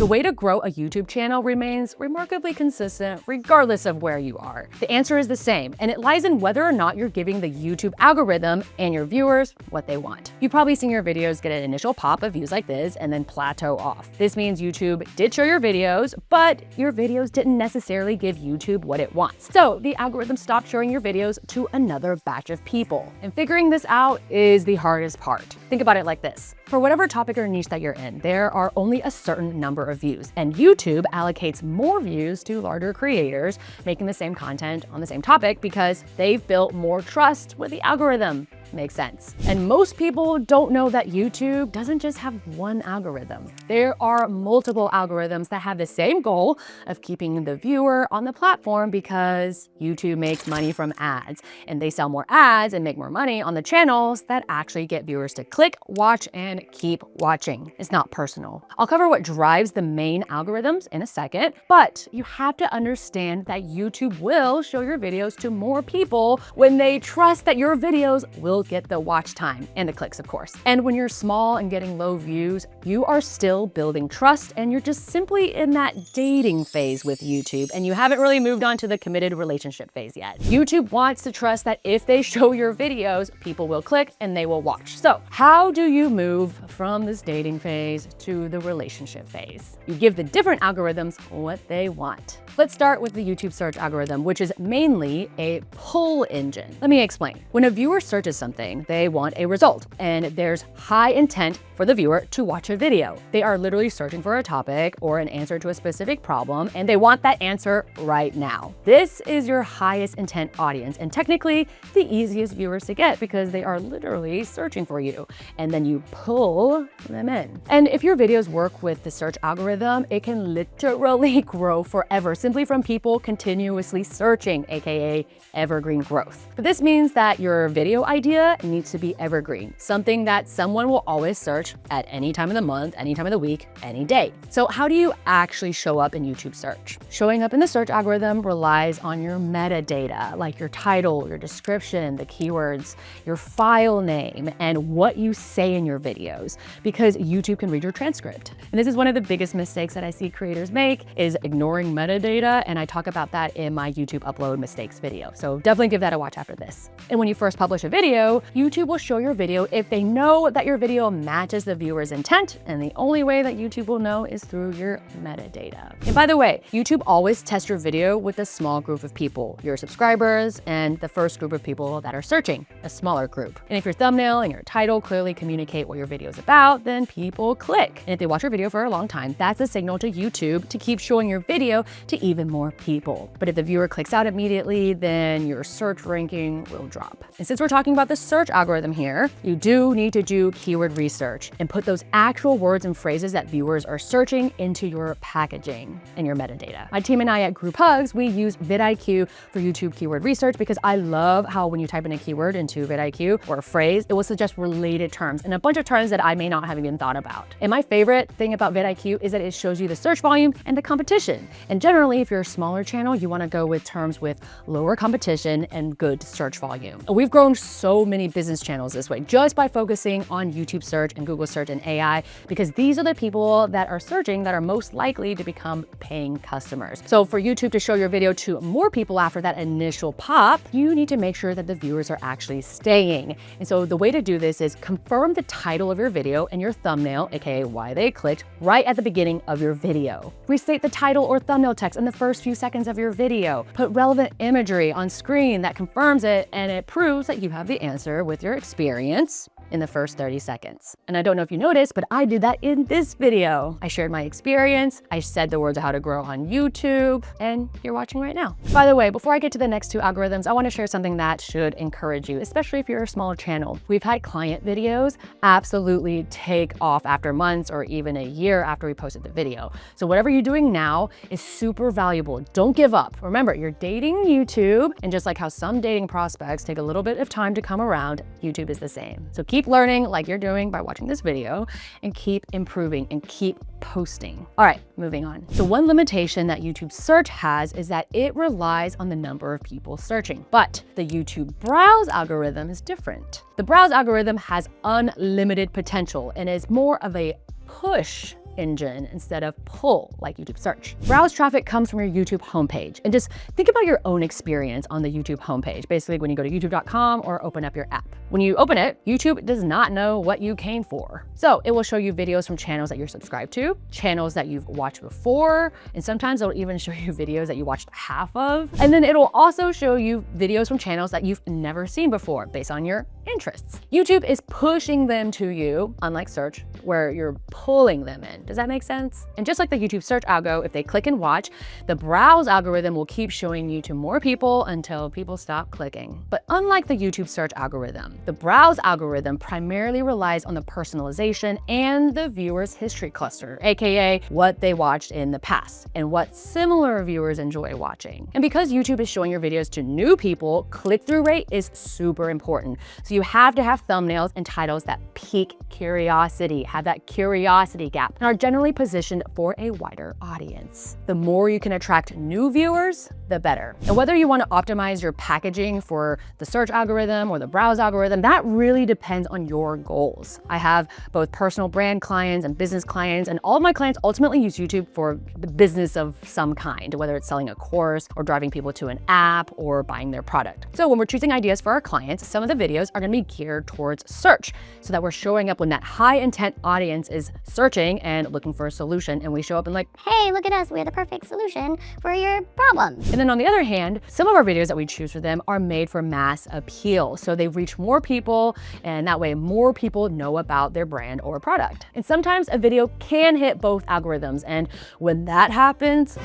The way to grow a YouTube channel remains remarkably consistent regardless of where you are. The answer is the same, and it lies in whether or not you're giving the YouTube algorithm and your viewers what they want. You've probably seen your videos get an initial pop of views like this and then plateau off. This means YouTube did show your videos, but your videos didn't necessarily give YouTube what it wants. So the algorithm stopped showing your videos to another batch of people. And figuring this out is the hardest part. Think about it like this. For whatever topic or niche that you're in, there are only a certain number of views, and YouTube allocates more views to larger creators making the same content on the same topic because they've built more trust with the algorithm. Makes sense. And most people don't know that YouTube doesn't just have one algorithm. There are multiple algorithms that have the same goal of keeping the viewer on the platform because YouTube makes money from ads, and they sell more ads and make more money on the channels that actually get viewers to click, watch, and keep watching. It's not personal. I'll cover what drives the main algorithms in a second, but you have to understand that YouTube will show your videos to more people when they trust that your videos will get the watch time and the clicks, of course. And when you're small and getting low views, you are still building trust, and you're just simply in that dating phase with YouTube, and you haven't really moved on to the committed relationship phase yet. YouTube wants to trust that if they show your videos, people will click and they will watch. So how do you move from this dating phase to the relationship phase? You give the different algorithms what they want. Let's start with the YouTube search algorithm, which is mainly a pull engine. Let me explain. When a viewer searches something, they want a result, and there's high intent for the viewer to watch a video. They are literally searching for a topic or an answer to a specific problem, and they want that answer right now. This is your highest intent audience, and technically the easiest viewers to get because they are literally searching for you, and then you pull them in. And if your videos work with the search algorithm, it can literally grow forever simply from people continuously searching, aka evergreen growth. But this means that your video idea needs to be evergreen, something that someone will always search at any time of the month, any time of the week, any day. So how do you actually show up in YouTube search? Showing up in the search algorithm relies on your metadata, like your title, your description, the keywords, your file name, and what you say in your videos, because YouTube can read your transcript. And this is one of the biggest mistakes that I see creators make, is ignoring metadata, and I talk about that in my YouTube upload mistakes video. So definitely give that a watch after this. And when you first publish a video, YouTube will show your video if they know that your video matches the viewer's intent, and the only way that YouTube will know is through your metadata. And by the way, YouTube always tests your video with a small group of people, your subscribers and the first group of people that are searching, a smaller group. And if your thumbnail and your title clearly communicate what your video is about, then people click. And if they watch your video for a long time, that's a signal to YouTube to keep showing your video to even more people. But if the viewer clicks out immediately, then your search ranking will drop. And since we're talking about the search algorithm here, you do need to do keyword research and put those actual words and phrases that viewers are searching into your packaging and your metadata. My team and I at GROUPHUGS, we use VidIQ for YouTube keyword research because I love how when you type in a keyword into VidIQ or a phrase, it will suggest related terms and a bunch of terms that I may not have even thought about. And my favorite thing about VidIQ is that it shows you the search volume and the competition. And generally, if you're a smaller channel, you want to go with terms with lower competition and good search volume. And we've grown so many business channels this way just by focusing on YouTube search and Google search and AI, because these are the people that are searching that are most likely to become paying customers. So for YouTube to show your video to more people after that initial pop, you need to make sure that the viewers are actually staying. And so the way to do this is confirm the title of your video and your thumbnail, aka why they clicked, right at the beginning of your video. Restate the title or thumbnail text in the first few seconds of your video. Put relevant imagery on screen that confirms it, and it proves that you have the answer with your experience in the first 30 seconds. And I don't know if you noticed, but I did that in this video. I shared my experience, I said the words of how to grow on YouTube, and you're watching right now. By the way, before I get to the next two algorithms, I want to share something that should encourage you, especially if you're a smaller channel. We've had client videos absolutely take off after months or even a year after we posted the video. So whatever you're doing now is super valuable. Don't give up. Remember, you're dating YouTube, and just like how some dating prospects take a little bit of time to come around, YouTube is the same. So keep learning like you're doing by watching this video, and keep improving and keep posting. All right, moving on. So one limitation that YouTube search has is that it relies on the number of people searching, but the YouTube browse algorithm is different. The browse algorithm has unlimited potential and is more of a push engine instead of pull like YouTube search. Browse traffic comes from your YouTube homepage. And just think about your own experience on the YouTube homepage. Basically, when you go to youtube.com or open up your app. When you open it, YouTube does not know what you came for. So it will show you videos from channels that you're subscribed to, channels that you've watched before, and sometimes it'll even show you videos that you watched half of. And then it'll also show you videos from channels that you've never seen before based on your interests. YouTube is pushing them to you, unlike search, where you're pulling them in. Does that make sense? And just like the YouTube search algo, if they click and watch, the browse algorithm will keep showing you to more people until people stop clicking. But unlike the YouTube search algorithm, the browse algorithm primarily relies on the personalization and the viewer's history cluster, aka what they watched in the past and what similar viewers enjoy watching. And because YouTube is showing your videos to new people, click-through rate is super important. So you have to have thumbnails and titles that pique curiosity, have that curiosity gap, and are generally positioned for a wider audience. The more you can attract new viewers, the better. And whether you want to optimize your packaging for the search algorithm or the browse algorithm, that really depends on your goals. I have both personal brand clients and business clients, and all of my clients ultimately use YouTube for the business of some kind, whether it's selling a course or driving people to an app or buying their product. So when we're choosing ideas for our clients, some of the videos are going to be geared towards search so that we're showing up when that high intent audience is searching and looking for a solution, and we show up and like, hey, look at us, we're the perfect solution for your problem. And then on the other hand, some of our videos that we choose for them are made for mass appeal. So they reach more people, and that way more people know about their brand or product. And sometimes a video can hit both algorithms, and when that happens,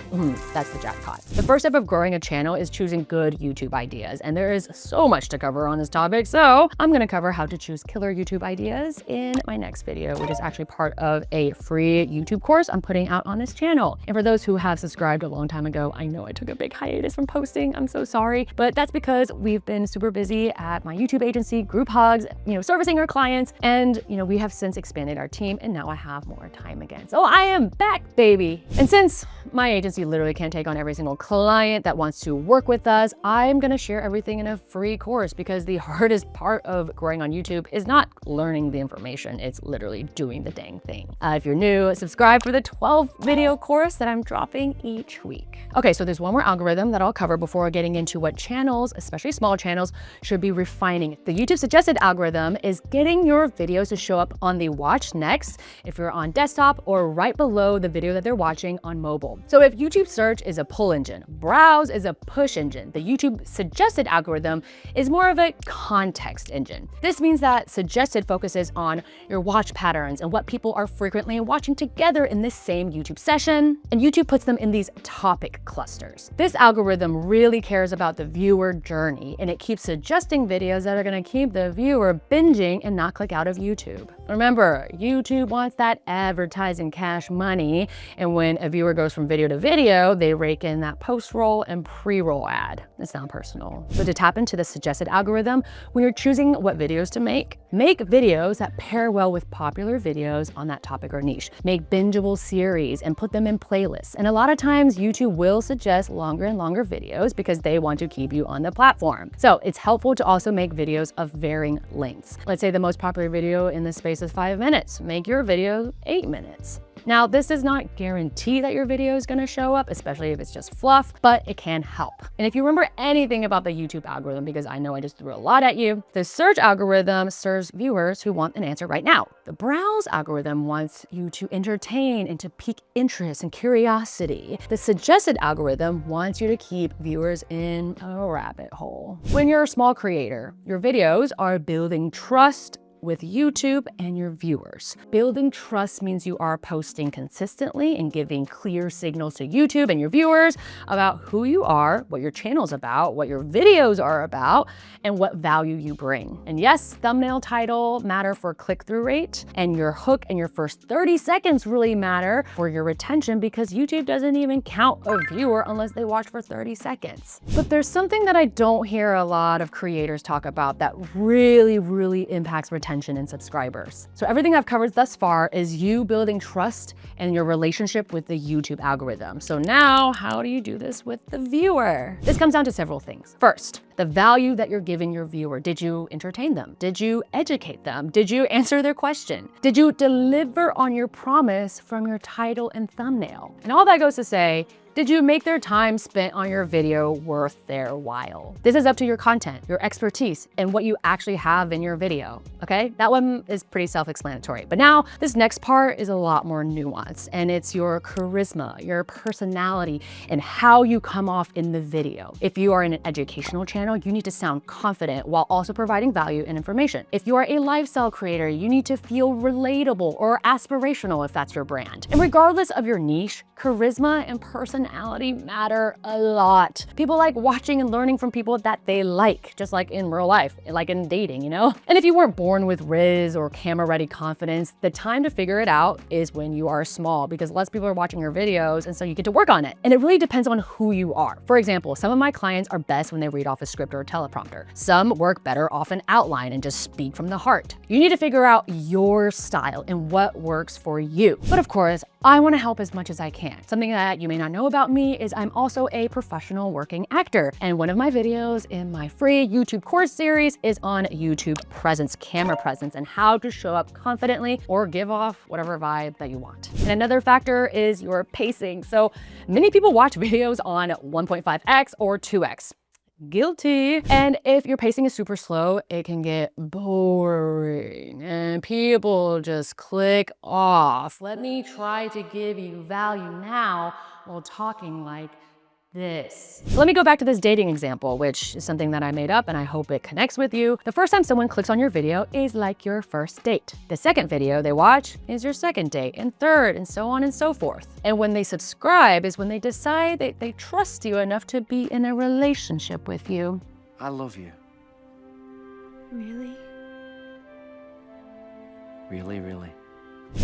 that's the jackpot. The first step of growing a channel is choosing good YouTube ideas, and there is so much to cover on this topic, so I'm gonna cover how to choose killer YouTube ideas in my next video, which is actually part of a free YouTube course I'm putting out on this channel. And for those who have subscribed a long time ago, I know I took a big hiatus from posting. I'm so sorry, but that's because we've been super busy at my YouTube agency, GROUPHUGS, servicing our clients, and we have since expanded our team, and now I have more time again. So I am back, baby. And since my agency literally can't take on every single client that wants to work with us, I'm gonna share everything in a free course, because the hardest part of growing on YouTube is not learning the information, it's literally doing the dang thing. If you're new, subscribe for the 12 video course that I'm dropping each week. Okay, so there's one more algorithm that I'll cover before getting into what channels, especially small channels, should be refining. The YouTube suggested algorithm is getting your videos to show up on the watch next if you're on desktop, or right below the video that they're watching on mobile. So if YouTube search is a pull engine, browse is a push engine, the YouTube suggested algorithm is more of a context engine. This means that suggested focuses on your watch patterns and what people are frequently watching together in this same YouTube session, and YouTube puts them in these topic clusters. This algorithm really cares about the viewer journey, and it keeps suggesting videos that are going to keep the viewer binging and not click out of YouTube. Remember, YouTube wants that advertising cash money, and when a viewer goes from video to video, they rake in that post-roll and pre-roll ad. It's not personal. So to tap into the suggested algorithm, when you're choosing what videos to make videos that pair well with popular videos on that topic or niche. Make bingeable series and put them in playlists. And a lot of times YouTube will suggest longer and longer videos because they want to keep you on the platform. So it's helpful to also make videos of varying lengths. Let's say the most popular video in this space is 5 minutes. Make your video 8 minutes. Now, this does not guarantee that your video is going to show up, especially if it's just fluff, but it can help. And if you remember anything about the YouTube algorithm, because I know I just threw a lot at you, the search algorithm serves viewers who want an answer right now. The browse algorithm wants you to entertain and to pique interest and curiosity. The suggested algorithm wants you to keep viewers in a rabbit hole. When you're a small creator, your videos are building trust with YouTube and your viewers. Building trust means you are posting consistently and giving clear signals to YouTube and your viewers about who you are, what your channel's about, what your videos are about, and what value you bring. And yes, thumbnail title matter for click-through rate, and your hook and your first 30 seconds really matter for your retention, because YouTube doesn't even count a viewer unless they watch for 30 seconds. But there's something that I don't hear a lot of creators talk about that really impacts retention and subscribers. So everything I've covered thus far is you building trust and your relationship with the YouTube algorithm. So now, how do you do this with the viewer? This comes down to several things. First, The value that you're giving your viewer. Did you entertain them? Did you educate them? Did you answer their question? Did you deliver on your promise from your title and thumbnail? And all that goes to say, did you make their time spent on your video worth their while? This is up to your content, your expertise, and what you actually have in your video, okay? That one is pretty self-explanatory. But now this next part is a lot more nuanced, and it's your charisma, your personality, and how you come off in the video. If you are in an educational channel, you need to sound confident while also providing value and information. If you are a lifestyle creator, you need to feel relatable or aspirational if that's your brand. And regardless of your niche, charisma and personality matter a lot. People like watching and learning from people that they like, just like in real life, like in dating, you know? And if you weren't born with riz or camera-ready confidence, the time to figure it out is when you are small, because less people are watching your videos, and so you get to work on it. And it really depends on who you are. For example, some of my clients are best when they read off a script or a teleprompter. Some work better off an outline and just speak from the heart. You need to figure out your style and what works for you. But of course, I want to help as much as I can. Something that you may not know about me is I'm also a professional working actor. And one of my videos in my free YouTube course series is on YouTube presence, camera presence, and how to show up confidently or give off whatever vibe that you want. And another factor is your pacing. So many people watch videos on 1.5x or 2x. Guilty. And if your pacing is super slow, it can get boring and people just click off. Let me try to give you value now while talking like this. So let me go back to this dating example, which is something that I made up and I hope it connects with you. The first time someone clicks on your video is like your first date. The second video they watch is your second date, and third, and so on and so forth. And when they subscribe is when they decide they trust you enough to be in a relationship with you. I love you. Really? Really, really.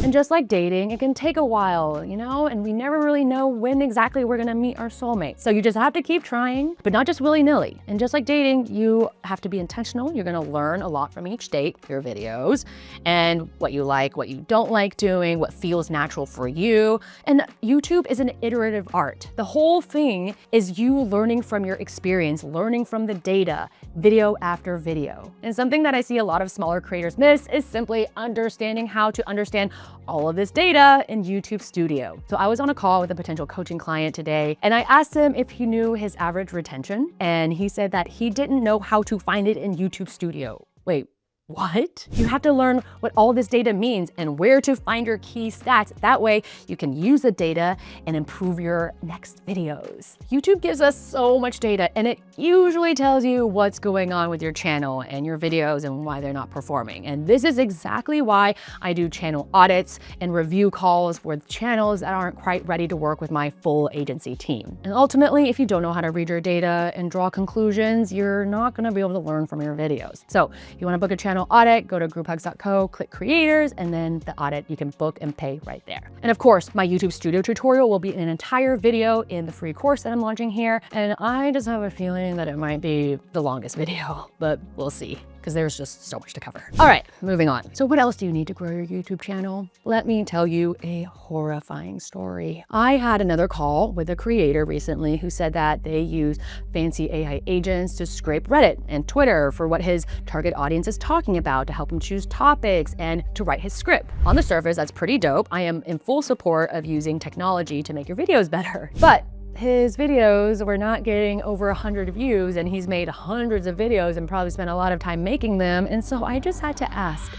And just like dating, it can take a while, you know, and we never really know when exactly we're gonna meet our soulmate. So you just have to keep trying, but not just willy-nilly. And just like dating, you have to be intentional. You're gonna learn a lot from each date, your videos, and what you like, what you don't like doing, what feels natural for you. And YouTube is an iterative art. The whole thing is you learning from your experience, learning from the data, video after video. And something that I see a lot of smaller creators miss is simply understanding how to understand all of this data in YouTube Studio. So I was on a call with a potential coaching client today, and I asked him if he knew his average retention, and he said that he didn't know how to find it in YouTube Studio. Wait, what? You have to learn what all this data means and where to find your key stats. That way you can use the data and improve your next videos. YouTube gives us so much data, and it usually tells you what's going on with your channel and your videos and why they're not performing. And this is exactly why I do channel audits and review calls with channels that aren't quite ready to work with my full agency team. And ultimately, if you don't know how to read your data and draw conclusions, you're not gonna be able to learn from your videos. So you wanna book a channel audit, go to grouphugs.co, click creators, and then the audit you can book and pay right there. And of course, my YouTube Studio tutorial will be an entire video in the free course that I'm launching here. And I just have a feeling that it might be the longest video, but we'll see, because there's just so much to cover. All right, moving on. So what else do you need to grow your YouTube channel? Let me tell you a horrifying story. I had another call with a creator recently who said that they use fancy AI agents to scrape Reddit and Twitter for what his target audience is talking about, to help him choose topics and to write his script. On the surface, that's pretty dope. I am in full support of using technology to make your videos better. But his videos were not getting over 100 views, and he's made hundreds of videos and probably spent a lot of time making them. And so I just had to ask,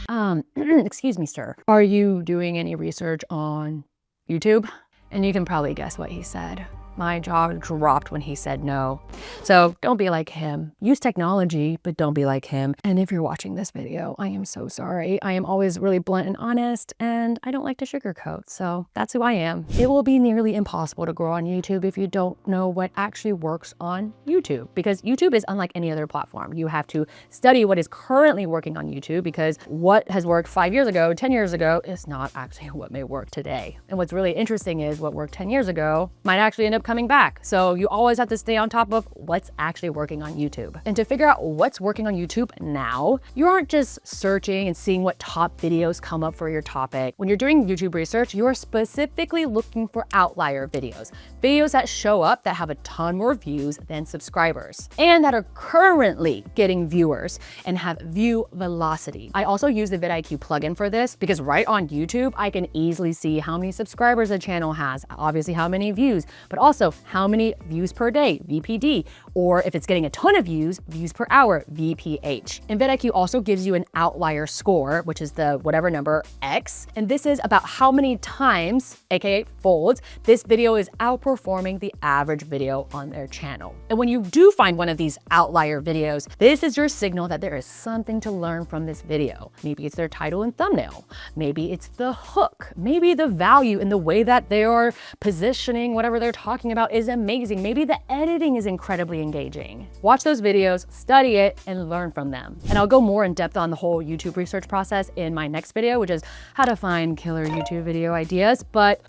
excuse me, sir, are you doing any research on YouTube? And you can probably guess what he said. My jaw dropped when he said no. So don't be like him. Use technology, but don't be like him. And if you're watching this video, I am so sorry. I am always really blunt and honest, and I don't like to sugarcoat. So that's who I am. It will be nearly impossible to grow on YouTube if you don't know what actually works on YouTube, because YouTube is unlike any other platform. You have to study what is currently working on YouTube, because what has worked 5 years ago, 10 years ago, is not actually what may work today. And what's really interesting is what worked 10 years ago might actually end up up coming back. So you always have to stay on top of what's actually working on YouTube. And to figure out what's working on YouTube now, you aren't just searching and seeing what top videos come up for your topic. When you're doing YouTube research, you're specifically looking for outlier videos, videos that show up that have a ton more views than subscribers and that are currently getting viewers and have view velocity. I also use the VidIQ plugin for this because right on YouTube, I can easily see how many subscribers a channel has, obviously how many views, but also how many views per day, VPD, or if it's getting a ton of views, views per hour, VPH. And VidIQ also gives you an outlier score, which is the whatever number X. And this is about how many times, AKA folds, this video is outperforming the average video on their channel. And when you do find one of these outlier videos, this is your signal that there is something to learn from this video. Maybe it's their title and thumbnail. Maybe it's the hook. Maybe the value in the way that they are positioning whatever they're talking about is amazing. Maybe the editing is incredibly engaging. Watch those videos, study it, and learn from them. And I'll go more in depth on the whole YouTube research process in my next video, which is how to find killer YouTube video ideas. But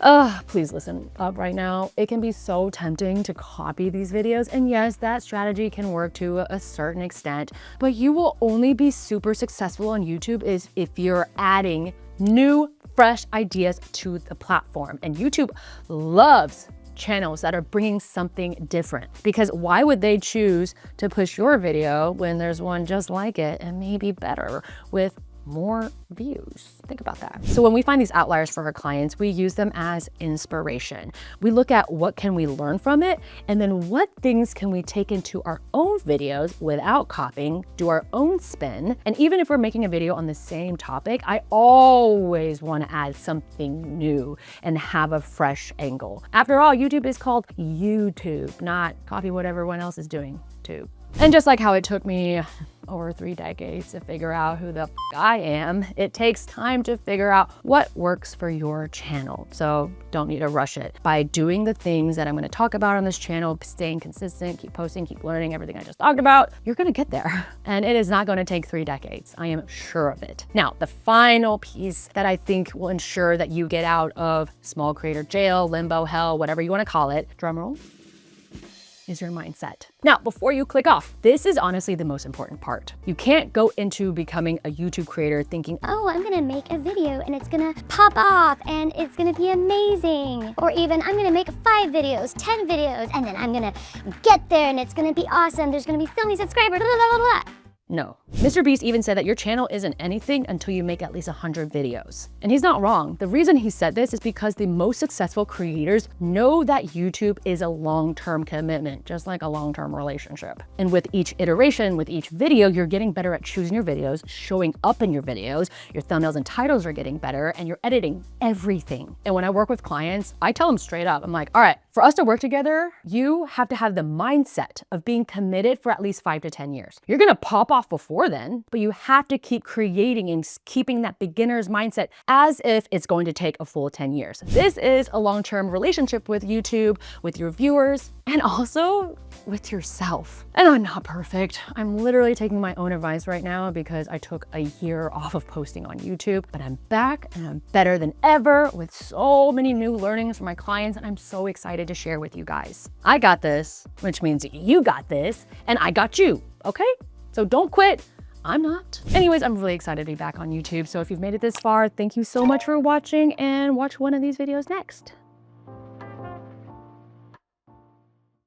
please listen up right now. It can be so tempting to copy these videos. And yes, that strategy can work to a certain extent, but you will only be super successful on YouTube if you're adding new, fresh ideas to the platform. And YouTube loves channels that are bringing something different, because why would they choose to push your video when there's one just like it and maybe better with more views? Think about that. So when we find these outliers for our clients, we use them as inspiration. We look at what can we learn from it, and then what things can we take into our own videos without copying, do our own spin. And even if we're making a video on the same topic, I always want to add something new and have a fresh angle. After all, YouTube is called YouTube, not copy what everyone else is doing too. And just like how it took me over 3 decades to figure out who the f I am, it takes time to figure out what works for your channel. So don't need to rush it. By doing the things that I'm gonna talk about on this channel, staying consistent, keep posting, keep learning everything I just talked about, you're gonna get there. And it is not gonna take 3 decades. I am sure of it. Now, the final piece that I think will ensure that you get out of small creator jail, limbo, hell, whatever you wanna call it, drumroll, is your mindset. Now, before you click off, this is honestly the most important part. You can't go into becoming a YouTube creator thinking, Oh, I'm gonna make a video and it's gonna pop off and it's gonna be amazing. Or even, I'm gonna make 5 videos, 10 videos, and then I'm gonna get there and it's gonna be awesome. There's gonna be so many subscribers, blah, blah, blah, blah. no. Mr. Beast even said that your channel isn't anything until you make at least 100 videos. And he's not wrong. The reason he said this is because the most successful creators know that YouTube is a long-term commitment, just like a long-term relationship. And with each iteration, with each video, you're getting better at choosing your videos, showing up in your videos, your thumbnails and titles are getting better, and you're editing everything. And when I work with clients, I tell them straight up, I'm like, all right, for us to work together, you have to have the mindset of being committed for at least 5 to 10 years. You're gonna pop off before then, but you have to keep creating and keeping that beginner's mindset as if it's going to take a full 10 years. This is a long-term relationship with YouTube, with your viewers, and also with yourself. And I'm not perfect. I'm literally taking my own advice right now because I took a year off of posting on YouTube, but I'm back and I'm better than ever with so many new learnings from my clients, and I'm so excited to share with you guys. I got this, which means you got this, and I got you, okay? So don't quit. I'm not. Anyways, I'm really excited to be back on YouTube. So if you've made it this far, thank you so much for watching, and watch one of these videos next.